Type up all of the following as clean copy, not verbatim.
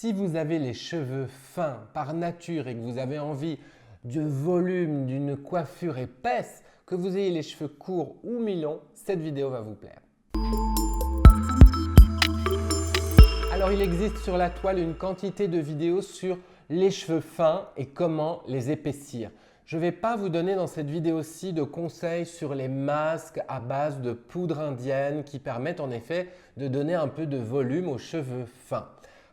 Si vous avez les cheveux fins par nature et que vous avez envie de volume, d'une coiffure épaisse, que vous ayez les cheveux courts ou mi-longs, cette vidéo va vous plaire. Alors il existe sur la toile une quantité de vidéos sur les cheveux fins et comment les épaissir. Je ne vais pas vous donner dans cette vidéo-ci de conseils sur les masques à base de poudre indienne qui permettent en effet de donner un peu de volume aux cheveux fins.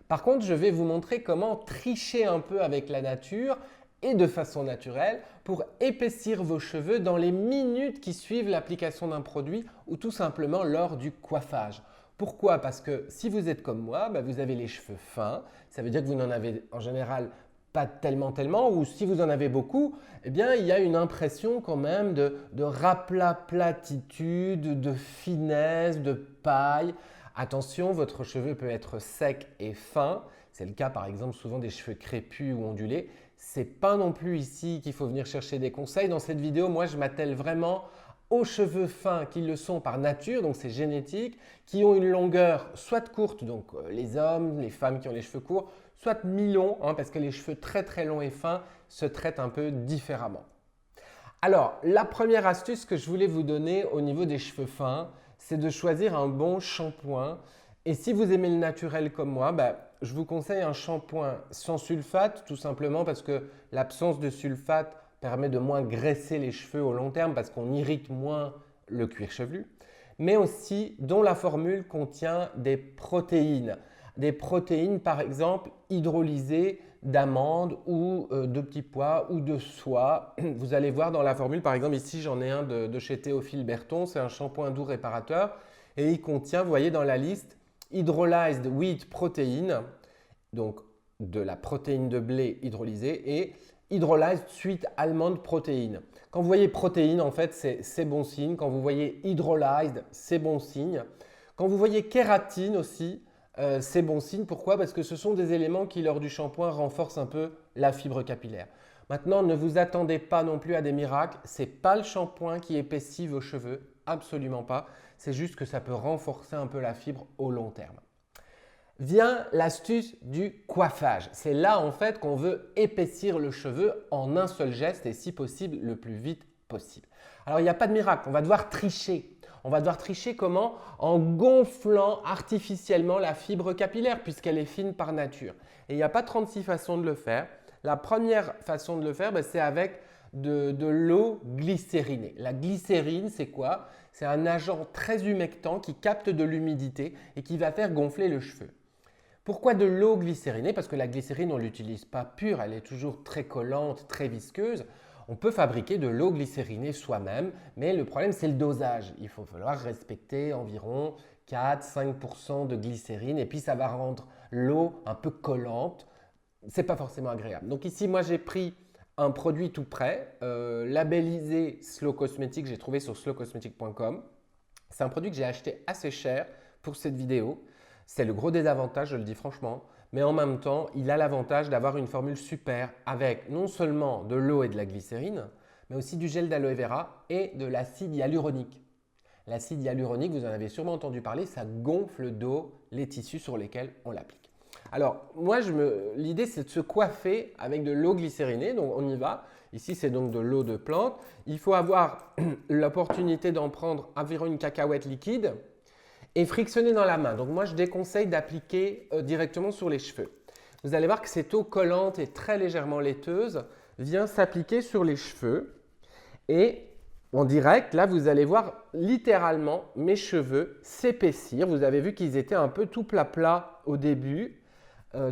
Par contre, je vais vous montrer comment tricher un peu avec la nature et de façon naturelle pour épaissir vos cheveux dans les minutes qui suivent l'application d'un produit ou tout simplement lors du coiffage. Pourquoi? Parce que si vous êtes comme moi, vous avez les cheveux fins, ça veut dire que vous n'en avez en général pas tellement, ou si vous en avez beaucoup, eh bien, il y a une impression quand même de raplatitude, de finesse, de paille. Attention, votre cheveu peut être sec et fin. C'est le cas par exemple souvent des cheveux crépus ou ondulés. Ce n'est pas non plus ici qu'il faut venir chercher des conseils. Dans cette vidéo, moi, je m'attelle vraiment aux cheveux fins qui le sont par nature, donc c'est génétique, qui ont une longueur soit courte, donc les hommes, les femmes qui ont les cheveux courts, soit mi-long, parce que les cheveux très longs et fins se traitent un peu différemment. Alors, la première astuce que je voulais vous donner au niveau des cheveux fins, c'est de choisir un bon shampoing. Et si vous aimez le naturel comme moi, je vous conseille un shampoing sans sulfate, tout simplement parce que l'absence de sulfate permet de moins graisser les cheveux au long terme parce qu'on irrite moins le cuir chevelu, mais aussi dont la formule contient des protéines. Des protéines par exemple hydrolysées d'amandes ou de petits pois ou de soie. Vous allez voir dans la formule, par exemple ici j'en ai un de chez Théophile Berton, c'est un shampoing doux réparateur et il contient, vous voyez dans la liste, Hydrolyzed Wheat Protein, donc de la protéine de blé hydrolysée et Hydrolyzed Sweet Almond Protein. Quand vous voyez protéine, en fait, c'est bon signe. Quand vous voyez hydrolyzed, c'est bon signe. Quand vous voyez kératine aussi, c'est bon signe. Pourquoi? Parce que ce sont des éléments qui, lors du shampoing, renforcent un peu la fibre capillaire. Maintenant, ne vous attendez pas non plus à des miracles. Ce n'est pas le shampoing qui épaissit vos cheveux, absolument pas. C'est juste que ça peut renforcer un peu la fibre au long terme. Vient l'astuce du coiffage. C'est là en fait qu'on veut épaissir le cheveu en un seul geste et si possible le plus vite possible. Alors il n'y a pas de miracle, on va devoir tricher. On va devoir tricher comment? En gonflant artificiellement la fibre capillaire puisqu'elle est fine par nature. Et il n'y a pas 36 façons de le faire. La première façon de le faire, c'est avec de l'eau glycérinée. La glycérine, c'est quoi? C'est un agent très humectant qui capte de l'humidité et qui va faire gonfler le cheveu. Pourquoi de l'eau glycérinée? Parce que la glycérine, on ne l'utilise pas pure, elle est toujours très collante, très visqueuse. On peut fabriquer de l'eau glycérinée soi-même, mais le problème, c'est le dosage. Il faut falloir respecter environ 4-5% de glycérine et puis ça va rendre l'eau un peu collante. Ce n'est pas forcément agréable. Donc ici, moi, j'ai pris un produit tout prêt, labellisé Slow Cosmetics, j'ai trouvé sur slowcosmetics.com. C'est un produit que j'ai acheté assez cher pour cette vidéo. C'est le gros désavantage, je le dis franchement, mais en même temps, il a l'avantage d'avoir une formule super avec non seulement de l'eau et de la glycérine, mais aussi du gel d'aloe vera et de l'acide hyaluronique. L'acide hyaluronique, vous en avez sûrement entendu parler, ça gonfle d'eau les tissus sur lesquels on l'applique. Alors, moi, l'idée, c'est de se coiffer avec de l'eau glycérinée, donc on y va. Ici, c'est donc de l'eau de plante. Il faut avoir l'opportunité d'en prendre environ une cacahuète liquide et frictionner dans la main. Donc moi, je déconseille d'appliquer directement sur les cheveux. Vous allez voir que cette eau collante et très légèrement laiteuse vient s'appliquer sur les cheveux. Et en direct, là, vous allez voir littéralement mes cheveux s'épaissir. Vous avez vu qu'ils étaient un peu tout plat au début,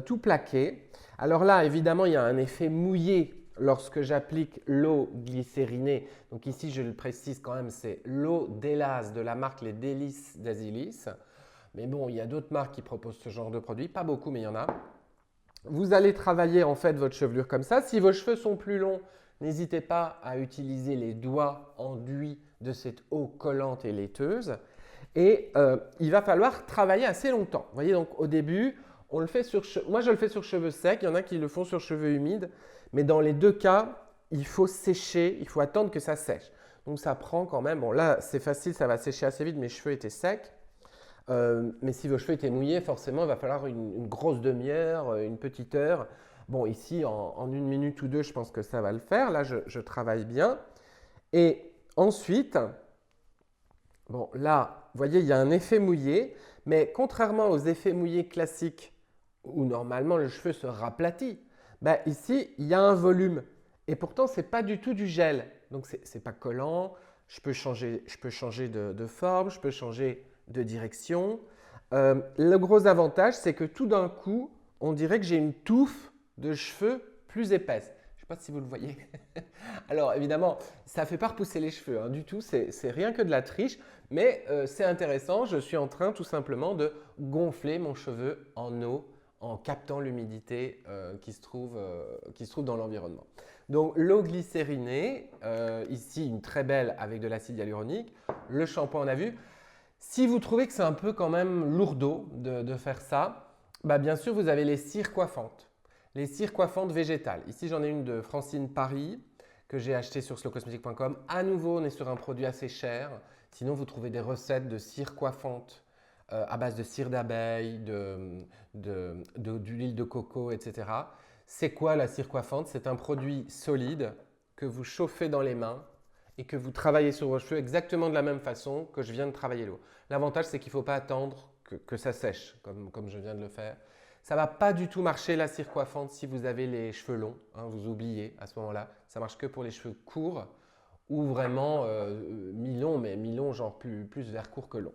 tout plaqués. Alors là, évidemment, il y a un effet mouillé lorsque j'applique l'eau glycérinée. Donc ici, je le précise quand même, c'est l'eau d'Élase de la marque Les Délices d'Azilis. Mais bon, il y a d'autres marques qui proposent ce genre de produit. Pas beaucoup, mais il y en a. Vous allez travailler en fait votre chevelure comme ça. Si vos cheveux sont plus longs, n'hésitez pas à utiliser les doigts enduits de cette eau collante et laiteuse. Et il va falloir travailler assez longtemps. Vous voyez, donc au début, on le fait moi je le fais sur cheveux secs. Il y en a qui le font sur cheveux humides. Mais dans les deux cas, il faut sécher, il faut attendre que ça sèche. Donc ça prend quand même, bon là c'est facile, ça va sécher assez vite, mes cheveux étaient secs. Mais si vos cheveux étaient mouillés, forcément, il va falloir une grosse demi-heure, une petite heure. Bon, ici, en 1 minute ou 2, je pense que ça va le faire. Là, je travaille bien. Et ensuite, bon, là, vous voyez, il y a un effet mouillé. Mais contrairement aux effets mouillés classiques, où normalement le cheveu se raplatit, bah, ici, il y a un volume. Et pourtant, ce n'est pas du tout du gel. Donc, ce n'est pas collant. Je peux changer de forme, je peux changer de direction. Le gros avantage, c'est que tout d'un coup, on dirait que j'ai une touffe de cheveux plus épaisse. Je ne sais pas si vous le voyez. Alors évidemment, ça ne fait pas repousser les cheveux hein, du tout, c'est rien que de la triche, mais c'est intéressant. Je suis en train tout simplement de gonfler mon cheveu en eau en captant l'humidité qui se trouve dans l'environnement. Donc l'eau glycérinée, ici une très belle avec de l'acide hyaluronique. Le shampoing, on a vu. Si vous trouvez que c'est un peu quand même lourdeau de faire ça, bah bien sûr vous avez les cires coiffantes. Les cires coiffantes végétales. Ici j'en ai une de Francine Paris que j'ai achetée sur slowcosmetics.com. À nouveau on est sur un produit assez cher. Sinon vous trouvez des recettes de cires coiffantes à base de cire d'abeille, d'huile de coco, etc. C'est quoi la cire coiffante? C'est un produit solide que vous chauffez dans les mains et que vous travaillez sur vos cheveux exactement de la même façon que je viens de travailler l'eau. L'avantage, c'est qu'il ne faut pas attendre que ça sèche, comme je viens de le faire. Ça ne va pas du tout marcher la cire coiffante si vous avez les cheveux longs. Hein, vous oubliez à ce moment-là. Ça marche que pour les cheveux courts ou vraiment mi-long, mais mi-long genre plus vers court que long.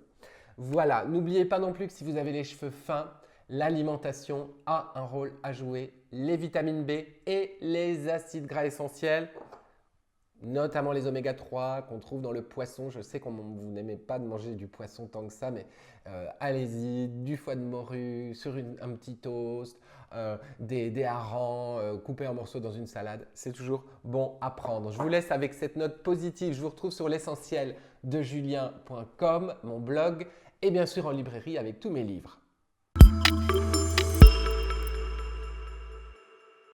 Voilà, n'oubliez pas non plus que si vous avez les cheveux fins, l'alimentation a un rôle à jouer. Les vitamines B et les acides gras essentiels, notamment les oméga 3 qu'on trouve dans le poisson. Je sais que vous n'aimez pas de manger du poisson tant que ça, mais allez-y, du foie de morue sur un petit toast, des harengs coupés en morceaux dans une salade. C'est toujours bon à prendre. Je vous laisse avec cette note positive. Je vous retrouve sur l'essentiel de julien.com, mon blog, et bien sûr en librairie avec tous mes livres.